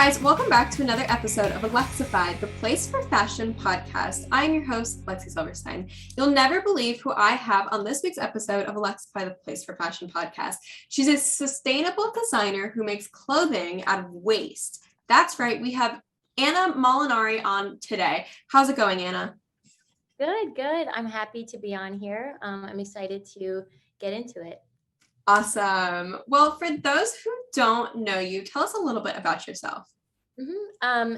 guys, welcome back to another episode of Alexify, the Place for Fashion podcast. I'm your host, Lexi Silverstein. You'll never believe who I have on this week's episode of Alexify, the Place for Fashion podcast. She's a sustainable designer who makes clothing out of waste. That's right, we have Anna Molinari on today. How's it going, Anna? Good. I'm happy to be on here. I'm excited to get into it. Awesome. Well, for those who don't know you, tell us a little bit about yourself.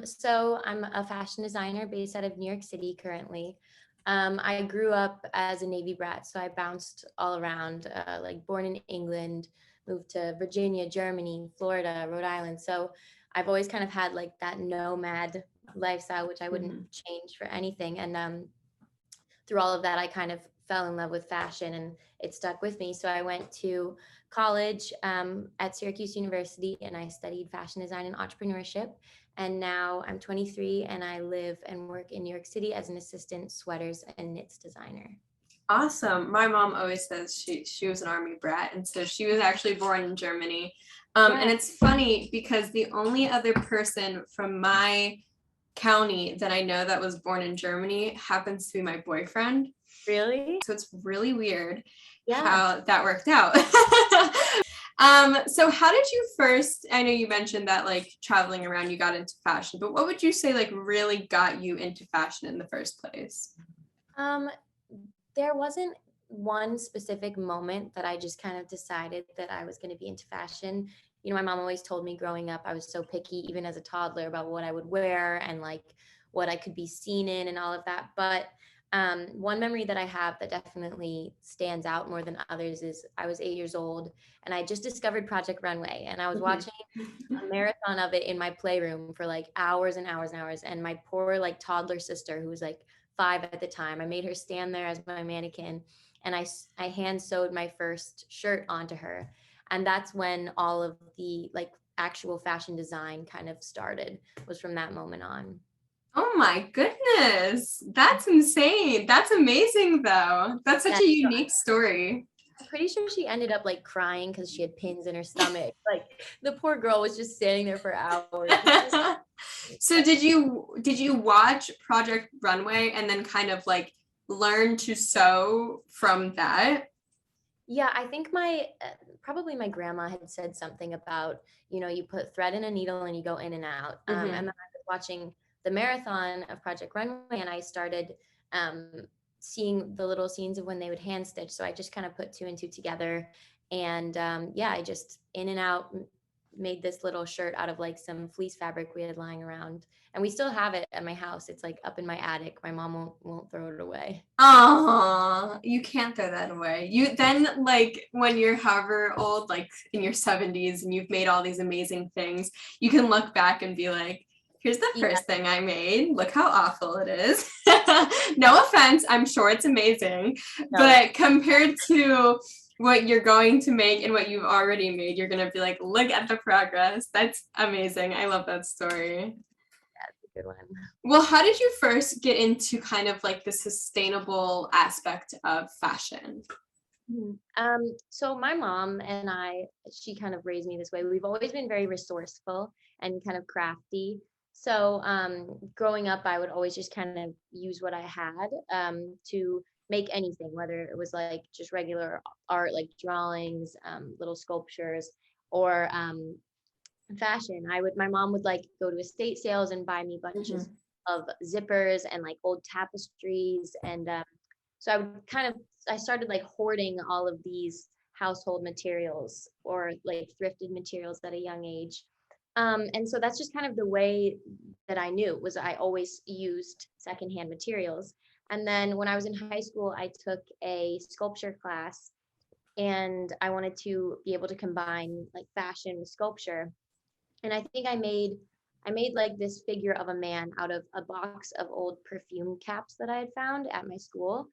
So I'm a fashion designer based out of New York City currently. I grew up as a Navy brat, so I bounced all around, like born in England, moved to Virginia, Germany, Florida, Rhode Island. So I've always kind of had like that nomad lifestyle, which I wouldn't change for anything. And through all of that, I kind of fell in love with fashion and it stuck with me. So I went to college at Syracuse University and I studied fashion design and entrepreneurship. And now I'm 23 and I live and work in New York City as an assistant sweaters and knits designer. Awesome. My mom always says she was an army brat, and so she was actually born in Germany. And it's funny because the only other person from my county that I know that was born in Germany happens to be my boyfriend. Really? So it's really weird how that worked out. So how did you first, I know you mentioned that like traveling around you got into fashion, but what would you say like really got you into fashion in the first place? There wasn't one specific moment that I just kind of decided that I was going to be into fashion. You know, my mom always told me growing up, I was so picky, even as a toddler, about what I would wear and like what I could be seen in and all of that. But one memory that I have that definitely stands out more than others is I was 8 years old and I just discovered Project Runway and I was watching a marathon of it in my playroom for like hours and hours and hours. And my poor like toddler sister, who was like 5 at the time, I made her stand there as my mannequin and I hand sewed my first shirt onto her. And that's when all of the like actual fashion design kind of started, was from that moment on. Oh my goodness. That's insane. That's amazing though. That's such a unique story. I'm pretty sure she ended up like crying because she had pins in her stomach. Like the poor girl was just standing there for hours. So did you watch Project Runway and then kind of like learn to sew from that? Yeah, I think probably my grandma had said something about, you know, you put thread in a needle and you go in and out. And then I was watching the marathon of Project Runway and I started seeing the little scenes of when they would hand stitch. So I just kind of put two and two together. And I just in and out made this little shirt out of like some fleece fabric we had lying around. And we still have it at my house. It's like up in my attic. My mom won't throw it away. Oh, you can't throw that away. You then like when you're however old, like in your 70s and you've made all these amazing things, you can look back and be like, here's the first thing I made. Look how awful it is. No offense. I'm sure it's amazing. No. But compared to what you're going to make and what you've already made, you're going to be like, look at the progress. That's amazing. I love that story. That's a good one. Well, how did you first get into kind of like the sustainable aspect of fashion? So my mom and she kind of raised me this way. We've always been very resourceful and kind of crafty. So growing up, I would always just kind of use what I had to make anything, whether it was like just regular art, like drawings, little sculptures, or fashion. My mom would like go to estate sales and buy me bunches of zippers and like old tapestries. And so I started like hoarding all of these household materials or like thrifted materials at a young age. And so that's just kind of the way that I knew, was I always used secondhand materials. And then when I was in high school, I took a sculpture class and I wanted to be able to combine like fashion with sculpture. And I think I made like this figure of a man out of a box of old perfume caps that I had found at my school.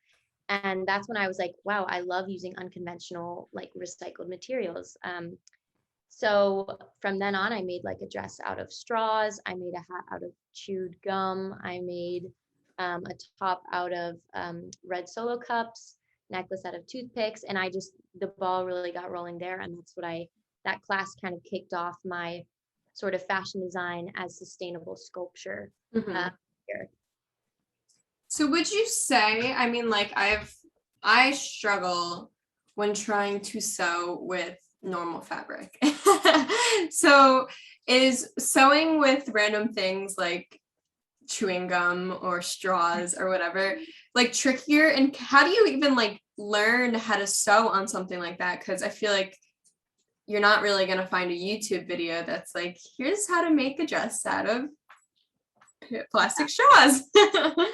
And that's when I was like, wow, I love using unconventional, like recycled materials. So from then on, I made like a dress out of straws. I made a hat out of chewed gum. I made a top out of red Solo cups, necklace out of toothpicks. And the ball really got rolling there. And that's that class kind of kicked off my sort of fashion design as sustainable sculpture here. So would you say, I mean, like I struggle when trying to sew with normal fabric. So is sewing with random things like chewing gum or straws or whatever like trickier? And how do you even like learn how to sew on something like that? Because I feel like you're not really going to find a YouTube video that's like, here's how to make a dress out of plastic straws. So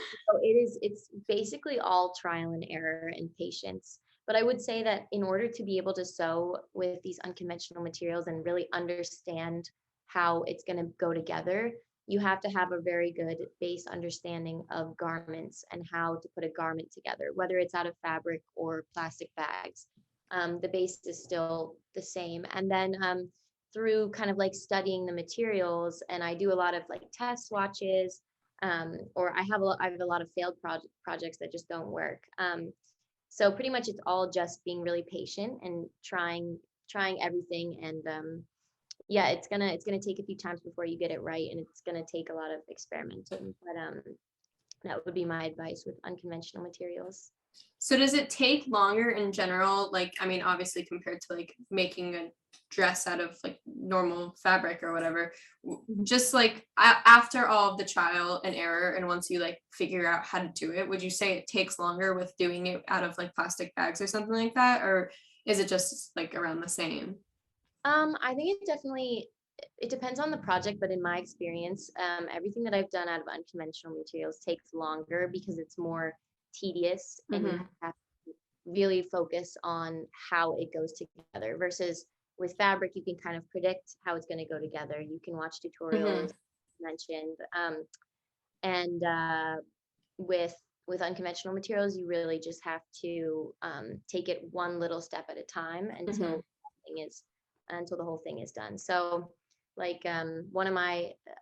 it's basically all trial and error and patience. But I would say that in order to be able to sew with these unconventional materials and really understand how it's going to go together, you have to have a very good base understanding of garments and how to put a garment together, whether it's out of fabric or plastic bags. The base is still the same. And then through kind of like studying the materials, and I do a lot of like test swatches, or I have a lot of failed projects that just don't work. So pretty much it's all just being really patient and trying everything. And yeah, it's gonna take a few times before you get it right, and it's gonna take a lot of experimenting. But that would be my advice with unconventional materials. So does it take longer in general? Like, I mean, obviously compared to like making a dress out of like normal fabric or whatever, just like after all of the trial and error, and once you like figure out how to do it, would you say it takes longer with doing it out of like plastic bags or something like that? Or is it just like around the same? I think it depends on the project, but in my experience, everything that I've done out of unconventional materials takes longer because it's more tedious and you have to really focus on how it goes together versus with fabric, you can kind of predict how it's going to go together. You can watch tutorials mentioned. And with unconventional materials, you really just have to take it one little step at a time until the whole thing is done. So like I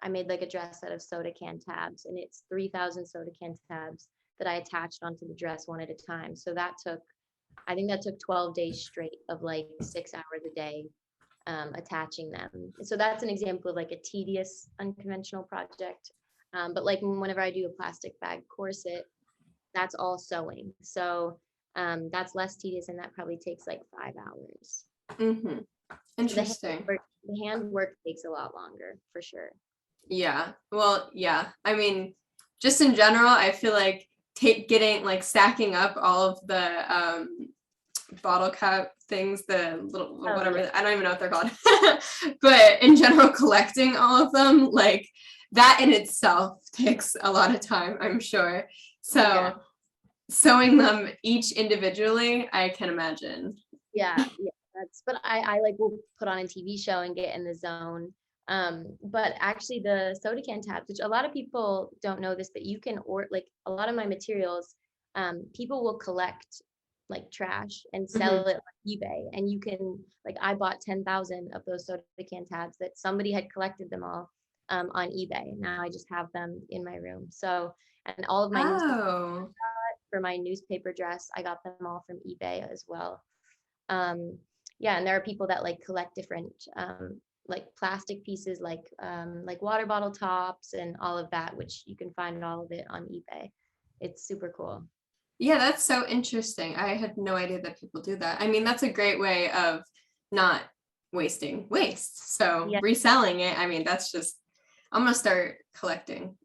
made like a dress out of soda can tabs, and it's 3,000 soda can tabs that I attached onto the dress one at a time. So I think that took 12 days straight of like 6 hours a day attaching them. So that's an example of like a tedious unconventional project. But like whenever I do a plastic bag corset, that's all sewing. So that's less tedious, and that probably takes like 5 hours. Interesting. So the handwork takes a lot longer for sure. Yeah. Well, yeah. I mean, just in general, I feel like stacking up all of the bottle cap things, the little whatever, yeah. I don't even know what they're called. But in general, collecting all of them, like that in itself takes a lot of time, I'm sure. So sewing them each individually, I can imagine. Yeah. But I like will put on a TV show and get in the zone. But actually the soda can tabs, which a lot of people don't know this, but you can like a lot of my materials, people will collect like trash and sell it on eBay. And you can, like, I bought 10,000 of those soda can tabs that somebody had collected them all on eBay. Now I just have them in my room. So, and all of my for my newspaper dress, I got them all from eBay as well. Yeah, and there are people that like collect different like plastic pieces, like water bottle tops and all of that, which you can find all of it on eBay. It's super cool. Yeah, that's so interesting. I had no idea that people do that. I mean, that's a great way of not wasting waste. So reselling it, I mean, that's just, I'm gonna start collecting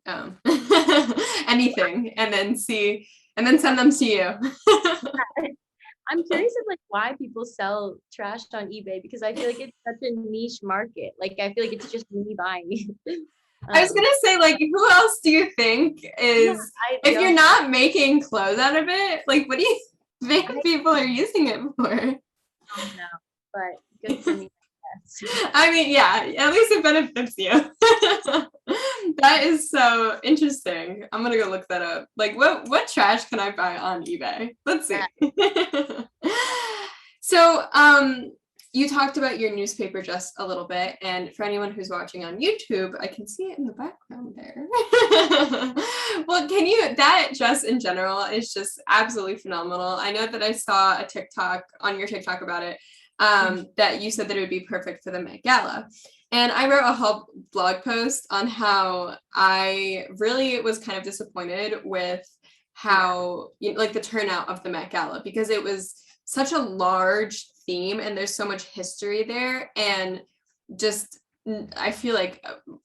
anything and then send them to you. I'm curious of like why people sell trash on eBay, because I feel like it's such a niche market. Like I feel like it's just me buying. I was gonna say, like, who else do you think is, if you're not making clothes out of it, like, what do you think people are using it for? I don't know, but good for me. I mean, yeah, at least it benefits you. That is so interesting. I'm gonna go look that up. Like, what trash can I buy on eBay? Let's see. So, you talked about your newspaper dress a little bit, and for anyone who's watching on YouTube, I can see it in the background there. Well, that dress in general is just absolutely phenomenal. I know that I saw on your TikTok about it, that you said that it would be perfect for the Met Gala. And I wrote a whole blog post on how I really was kind of disappointed with how, like, the turnout of the Met Gala, because it was such a large theme and there's so much history there. And just, I feel like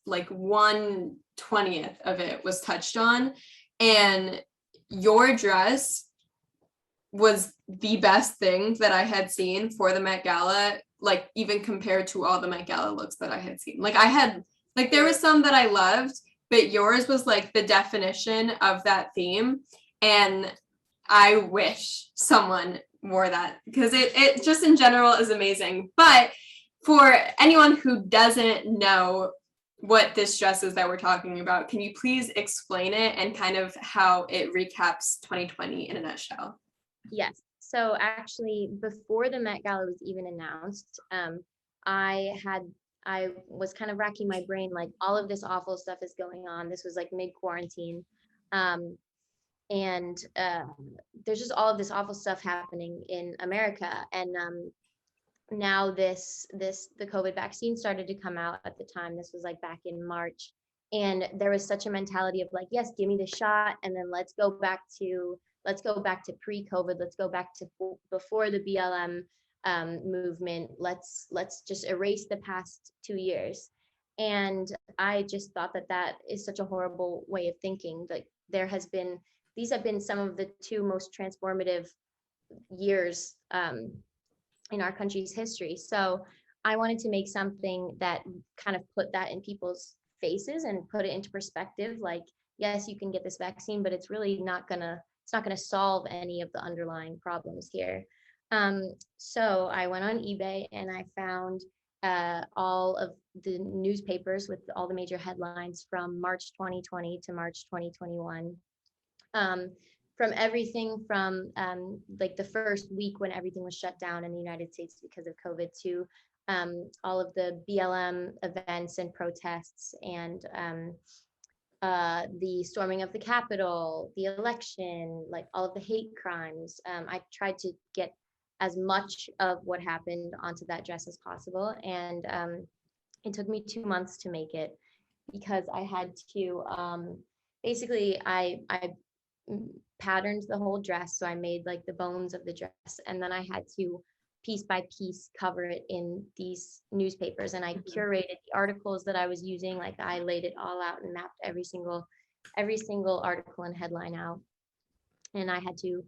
1/20th of it was touched on. And your dress was the best thing that I had seen for the Met Gala, like even compared to all the Met Gala looks that I had seen. Like there was some that I loved, but yours was like the definition of that theme. And I wish someone wore that, because it just in general is amazing. But for anyone who doesn't know what this dress is that we're talking about, can you please explain it and kind of how it recaps 2020 in a nutshell? Yes. So actually, before the Met Gala was even announced, I was kind of racking my brain, like all of this awful stuff is going on. This was like mid-quarantine. And there's just all of this awful stuff happening in America. And now the COVID vaccine started to come out at the time. This was like back in March. And there was such a mentality of like, yes, give me the shot. And then let's go back to pre-COVID. Let's go back to before the BLM movement. Let's just erase the past 2 years. And I just thought that is such a horrible way of thinking. Like these have been some of the two most transformative years in our country's history. So I wanted to make something that kind of put that in people's faces and put it into perspective. Like, yes, you can get this vaccine, but it's really not gonna solve any of the underlying problems here. So I went on eBay and I found all of the newspapers with all the major headlines from March 2020 to March 2021. From everything from like the first week when everything was shut down in the United States because of COVID, to all of the BLM events and protests, and the storming of the Capitol, the election, like all of the hate crimes. I tried to get as much of what happened onto that dress as possible. And it took me 2 months to make it, because I had to, basically, I patterned the whole dress. So I made like the bones of the dress, and then I had to piece by piece cover it in these newspapers, and I curated the articles that I was using. Like I laid it all out and mapped every single article and headline out. And I had to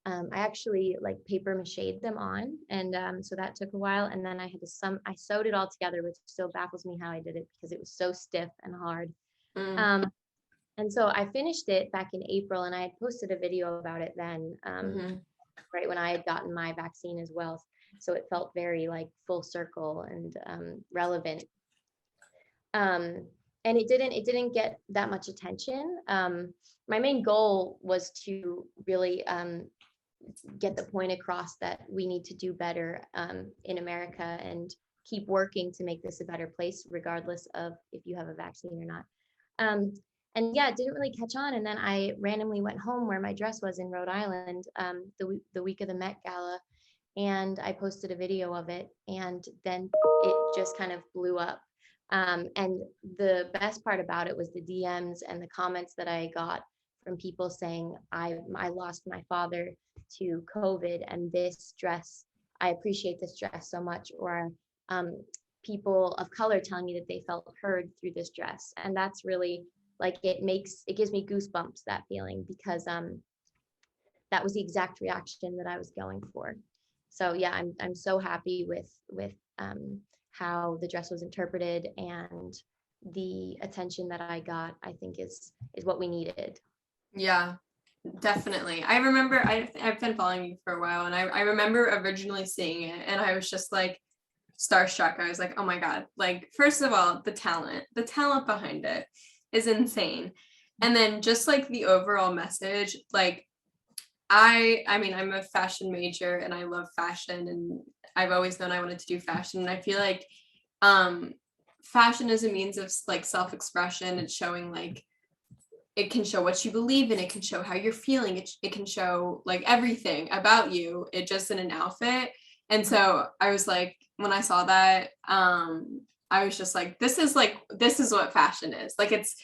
I actually like paper mache'd them on, and so that took a while. And then I sewed it all together, which still baffles me how I did it, because it was so stiff and hard. And so I finished it back in April, and I had posted a video about it then, right when I had gotten my vaccine as well. So it felt very like full circle and relevant. And it didn't get that much attention. My main goal was to really get the point across that we need to do better in America and keep working to make this a better place, regardless of if you have a vaccine or not. And yeah, it didn't really catch on. And then I randomly went home where my dress was in Rhode Island, the week of the Met Gala, and I posted a video of it, and then it just kind of blew up. And the best part about it was the DMs and the comments that I got from people saying, I lost my father to COVID, and this dress, I appreciate this dress so much. Or people of color telling me that they felt heard through this dress. And that's really, like, it gives me goosebumps, that feeling, because that was the exact reaction that I was going for. So yeah, I'm so happy with how the dress was interpreted, and the attention that I got, I think is what we needed. Yeah, definitely. I remember I've been following you for a while, and I remember originally seeing it, and I was just like starstruck. I was like, oh my God, like, first of all, the talent behind it is insane. And then just like the overall message, like, I mean, I'm a fashion major and I love fashion, and I've always known I wanted to do fashion. And I feel like fashion is a means of like self-expression. It's showing, like, it can show what you believe in, it can show how you're feeling, it can show like everything about you, it just in an outfit. And so I was like, when I saw that, I was just like, this is what fashion is. Like, it's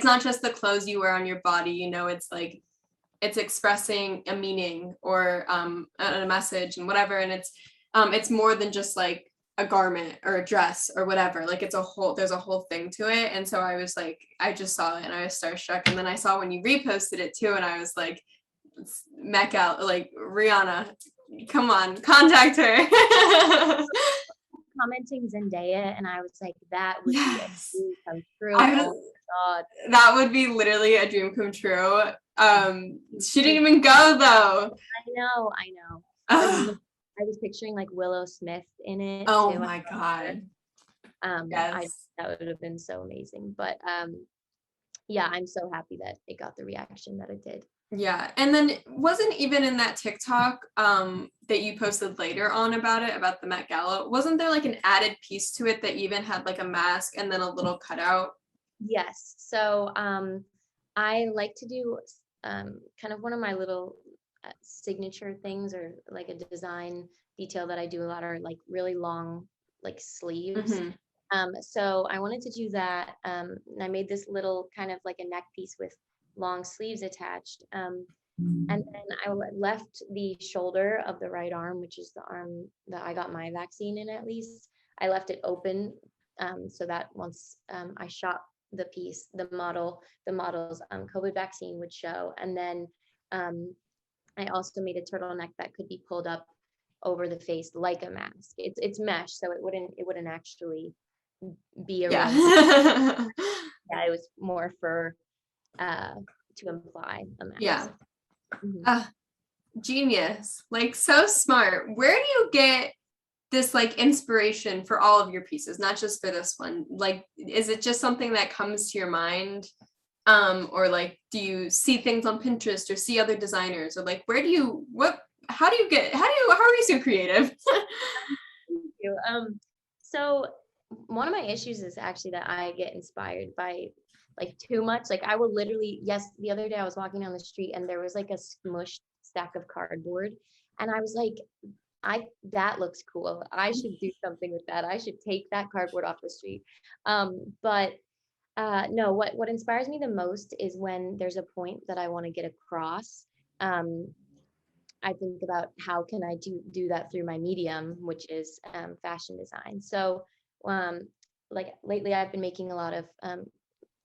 not just the clothes you wear on your body, you know, it's like, it's expressing a meaning or a message and whatever. And it's more than just like a garment or a dress or whatever. Like, there's a whole thing to it. And so I was like, I just saw it and I was starstruck. And then I saw when you reposted it too, and I was like, Mecca, like, Rihanna, come on, contact her. Commenting Zendaya, and I was like, that would be a Yes. dream come true. I Oh was, my God. that would be literally a dream come true. She didn't even go though. I know. Like, I was picturing like Willow Smith in it Oh too. my God. I Yes. that would have been so amazing. But yeah, I'm so happy that it got the reaction that it did. Yeah. And then wasn't even in that TikTok that you posted later on about the Met Gala, wasn't there like an added piece to it that even had like a mask and then a little cutout? Yes. So I like to do kind of one of my little signature things, or like a design detail that I do a lot, are like really long like sleeves. Mm-hmm. So I wanted to do that. And I made this little kind of like a neck piece with long sleeves attached. And then I left the shoulder of the right arm, which is the arm that I got my vaccine in at least. I left it open, so that once I shot the piece, the model's COVID vaccine would show. And then I also made a turtleneck that could be pulled up over the face like a mask. It's mesh, so it wouldn't actually be a real mask. Yeah. Yeah, it was more for to imply a mask. Yeah. Mhm. Genius. Like, so smart. Where do you get this like inspiration for all of your pieces, not just for this one? Like, is it just something that comes to your mind? Or like, do you see things on Pinterest or see other designers, or like, how are you so creative? Thank you. So one of my issues is actually that I get inspired by like too much. Like I will literally, yes, the other day I was walking down the street and there was like a smushed stack of cardboard, and I was like, that looks cool. I should do something with that. I should take that cardboard off the street. But no, what inspires me the most is when there's a point that I want to get across. Um, I think about how can I do that through my medium, which is fashion design. So, um, like lately, I've been making a lot of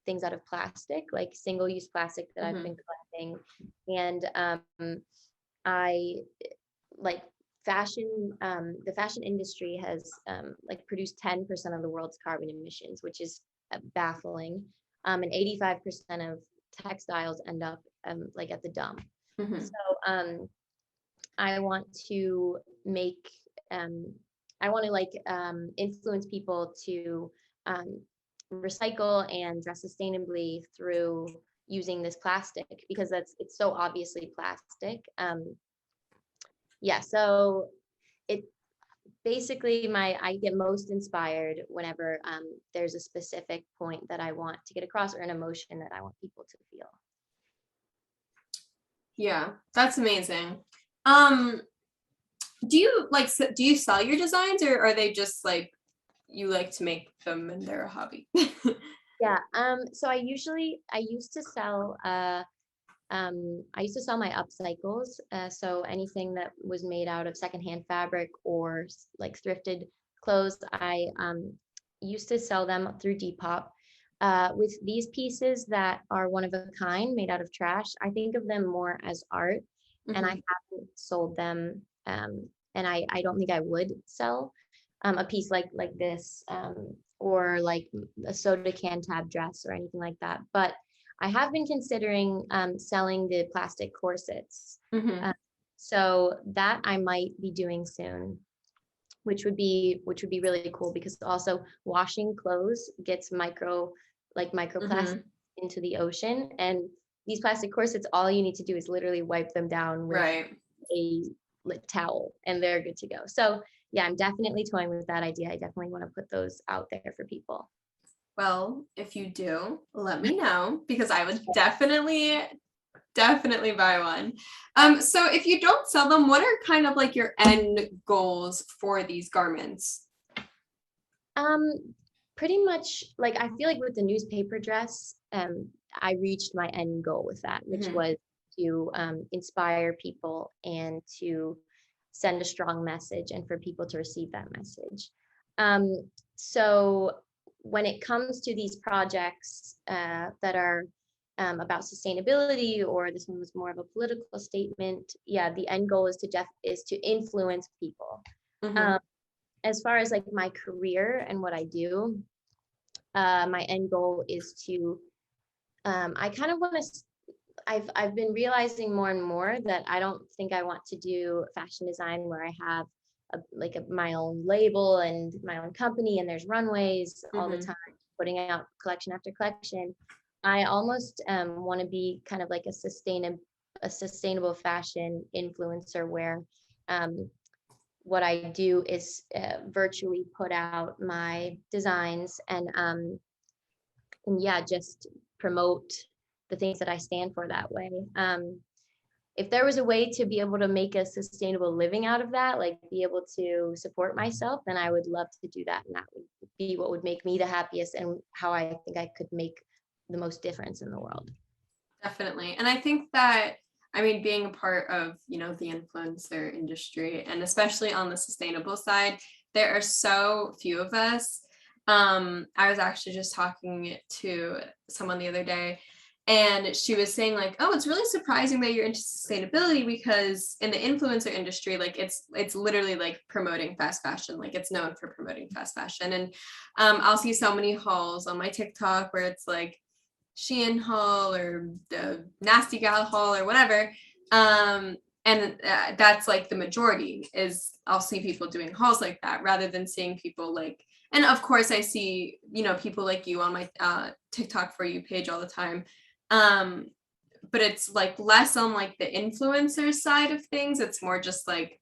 things out of plastic, like single-use plastic that I've Mhm. been collecting, and I like fashion. The fashion industry has like produced 10% of the world's carbon emissions, which is baffling. And 85% of textiles end up like at the dump. Mhm. So I want to make I want to like influence people to um, recycle and dress sustainably through using this plastic, because it's so obviously plastic. Yeah, so it basically I get most inspired whenever there's a specific point that I want to get across, or an emotion that I want people to feel. Yeah, that's amazing. Um, do you sell your designs, or are they just like you like to make them and they're a hobby? Yeah. So I used to sell my upcycles. So anything that was made out of secondhand fabric or like thrifted clothes, I used to sell them through Depop. With these pieces that are one of a kind, made out of trash, I think of them more as art, and I Mhm. haven't sold them. And I don't think I would sell a piece like this, or like a soda can tab dress or anything like that. But I have been considering selling the plastic corsets. Mhm. Uh, so that I might be doing soon, which would be really cool, because also washing clothes gets microplastic Mhm. into the ocean, and these plastic corsets, all you need to do is literally wipe them down with Right. a towel and they're good to go. So yeah, I'm definitely toying with that idea. I definitely want to put those out there for people. Well, if you do, let me know because I would definitely buy one. So if you don't sell them, what are kind of like your end goals for these garments? Um, pretty much like I feel like with the newspaper dress, I reached my end goal with that, which Mhm. was to inspire people and to send a strong message and for people to receive that message. So when it comes to these projects that are about sustainability, or this one was more of a political statement, yeah, the end goal is to influence people. Mhm. Um, as far as like my career and what I do, my end goal is to I kind of want to I've been realizing more and more that I don't think I want to do fashion design where I have my own label and my own company and there's runways all the Mhm. time putting out collection after collection. I almost want to be kind of like a sustainable fashion influencer where um, what I do is virtually put out my designs and yeah, just promote the things that I stand for that way. If there was a way to be able to make a sustainable living out of that, like be able to support myself, then I would love to do that. And that would be what would make me the happiest and how I think I could make the most difference in the world. Definitely. And I think that, I mean, being a part of, the influencer industry, and especially on the sustainable side, there are so few of us. I was actually just talking to someone the other day, and she was saying like, "Oh, it's really surprising that you're into sustainability because in the influencer industry, like it's literally like promoting fast fashion. Like it's known for promoting fast fashion." And I'll see so many hauls on my TikTok where it's like Shein haul or the Nasty Gal haul or whatever. And that's like the majority is I'll see people doing hauls like that rather than seeing people like, and of course I see, people like you on my TikTok For You page all the time. Um, but it's like less on like the influencer side of things. It's more just like,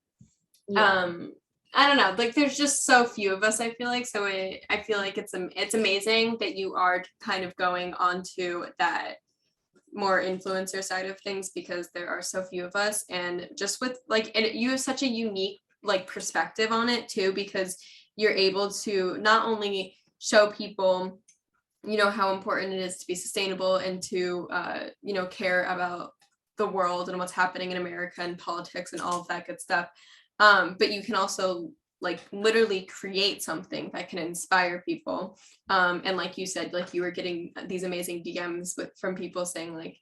Yeah. um, I don't know, like there's just so few of us, I feel like. So I feel like it's amazing that you are kind of going onto that more influencer side of things because there are so few of us. And just with like, and you have such a unique like perspective on it too, because you're able to not only show people, how important it is to be sustainable and to, care about the world and what's happening in America and politics and all of that good stuff. But you can also like literally create something that can inspire people. And like you said, like you were getting these amazing DMs from people saying like,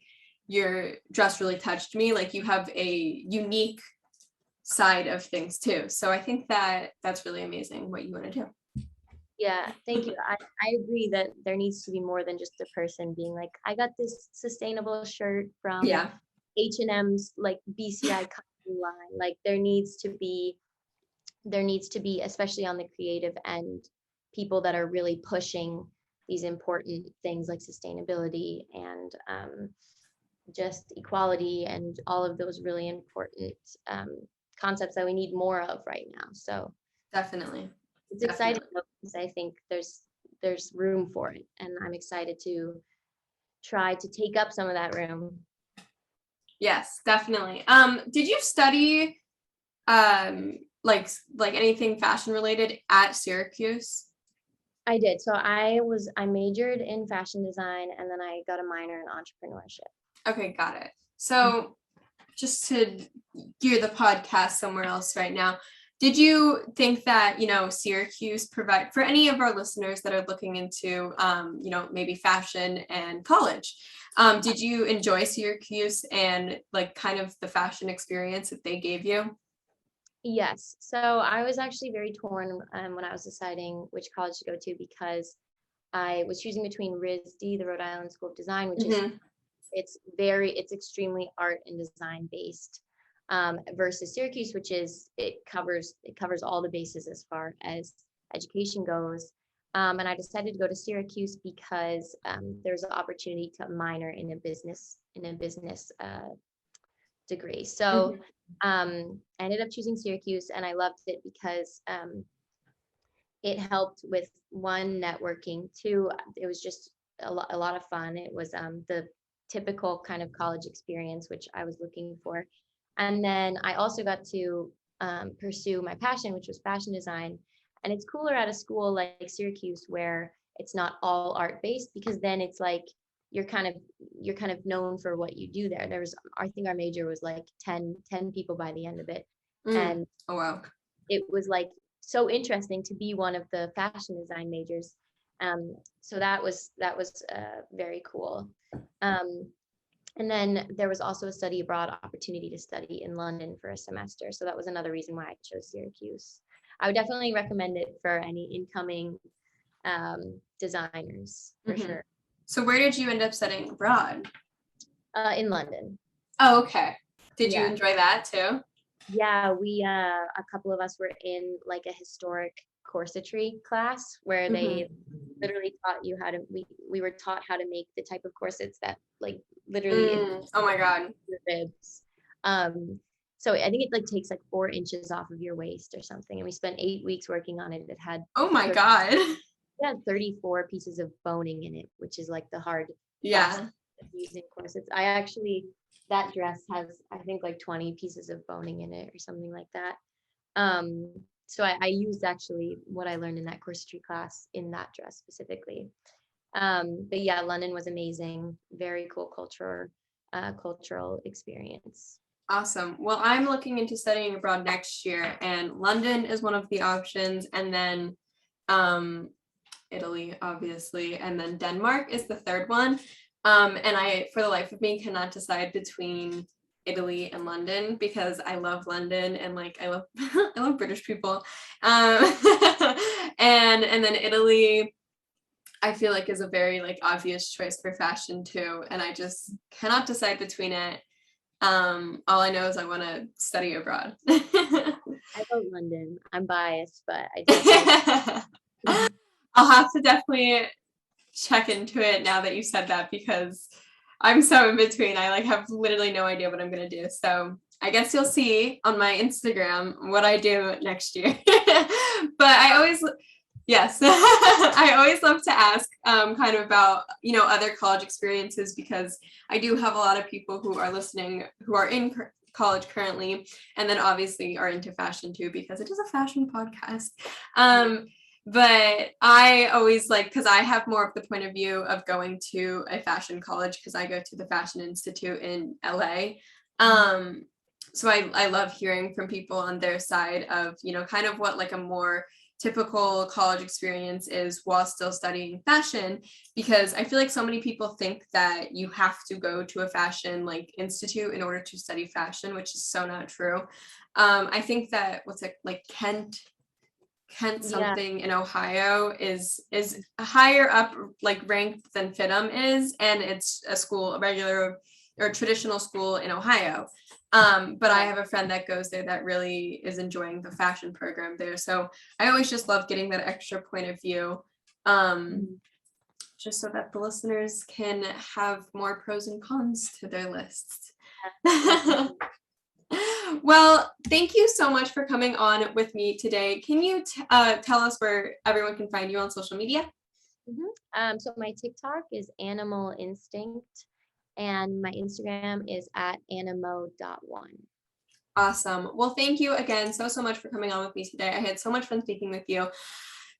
your dress really touched me. Like you have a unique side of things too. So I think that that's really amazing what you want to do. Yeah, thank you. I agree that there needs to be more than just a person being like, I got this sustainable shirt from Yeah. H&M's like BCI cotton line. Like there needs to be, especially on the creative end, people that are really pushing these important things like sustainability and just equality and all of those really important um, concepts that we need more of right now. So Definitely. it's exciting Definitely. because I think there's room for it, and I'm excited to try to take up some of that room. Yes, definitely. Did you study like anything fashion related at Syracuse? I did. So I majored in fashion design and then I got a minor in entrepreneurship. Okay, got it. So just to gear the podcast somewhere else right now, did you think that, Syracuse provide for any of our listeners that are looking into, maybe fashion and college? Did you enjoy Syracuse and like kind of the fashion experience that they gave you? Yes. So I was actually very torn when I was deciding which college to go to because I was choosing between RISD, the Rhode Island School of Design, which is Mm-hmm. it's extremely art and design based, versus Syracuse, which is it covers all the bases as far as education goes. And I decided to go to Syracuse because there's an opportunity to minor in a business degree. So Mm-hmm. I ended up choosing Syracuse, and I loved it because it helped with one networking, two it was just a lot of fun. It was the typical kind of college experience which I was looking for, and then I also got to pursue my passion, which was fashion design. And it's cooler at a school like Syracuse where it's not all art based, because then it's like you're kind of known for what you do there. I think our major was like 10 people by the end of it. And oh wow. it was like so interesting to be one of the fashion design majors. So that was very cool. And then there was also a study abroad opportunity to study in London for a semester. So that was another reason why I chose Syracuse. I would definitely recommend it for any incoming designers, for sure. So where did you end up studying abroad? In London. Oh, okay. Did you enjoy that too? Yeah, we a couple of us were in like a historic corsetry class where they literally taught you how to we were taught how to make the type of corsets that like literally oh my god, your ribs. So I think it like takes like 4 inches off of your waist or something, and we spent 8 weeks working on it. It had oh my god. It had 34 pieces of boning in it, which is like the hard yeah using corsets. That dress has I think like 20 pieces of boning in it or something like that. So I used actually what I learned in that corsetry class in that dress specifically. But yeah, London was amazing. Very cool cultural experience. Awesome. Well, I'm looking into studying abroad next year, and London is one of the options, and then Italy, obviously, and then Denmark is the third one. And I, for the life of me, cannot decide between Italy and London because I love London and like I love I love British people. And then Italy, I feel like is a very like obvious choice for fashion too, and I just cannot decide between it. All I know is I want to study abroad. I vote London. I'm biased, but I definitely I'll have to definitely check into it now that you said that because I'm so in between. I like have literally no idea what I'm gonna do. So I guess you'll see on my Instagram what I do next year. But I always I always love to ask kind of about, you know, other college experiences because I do have a lot of people who are listening who are in college currently and then obviously are into fashion too because it is a fashion podcast. But I always like, because I have more of the point of view of going to a fashion college because I go to the Fashion Institute in LA. So I love hearing from people on their side of, you know, kind of what like a more typical college experience is while still studying fashion, because I feel like so many people think that you have to go to a fashion like institute in order to study fashion, which is so not true. I think that what's it like Kent something in Ohio is higher up like ranked than FITM is, and it's a regular or traditional school in Ohio. But I have a friend that goes there that really is enjoying the fashion program there. So I always just love getting that extra point of view, just so that the listeners can have more pros and cons to their lists. Well, thank you so much for coming on with me today. Can you tell us where everyone can find you on social media? So my TikTok is Animal Instinct, and my Instagram is at anamo.1. Awesome. Well, thank you again so much for coming on with me today. I had so much fun speaking with you.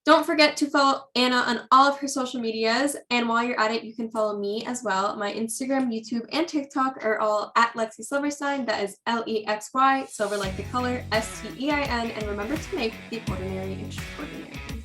Don't forget to follow Anna on all of her social medias. And while you're at it, you can follow me as well. My Instagram, YouTube, and TikTok are all at Lexi Silverstein. That is Lexy, silver like the color, Stein. And remember to make the ordinary extraordinary.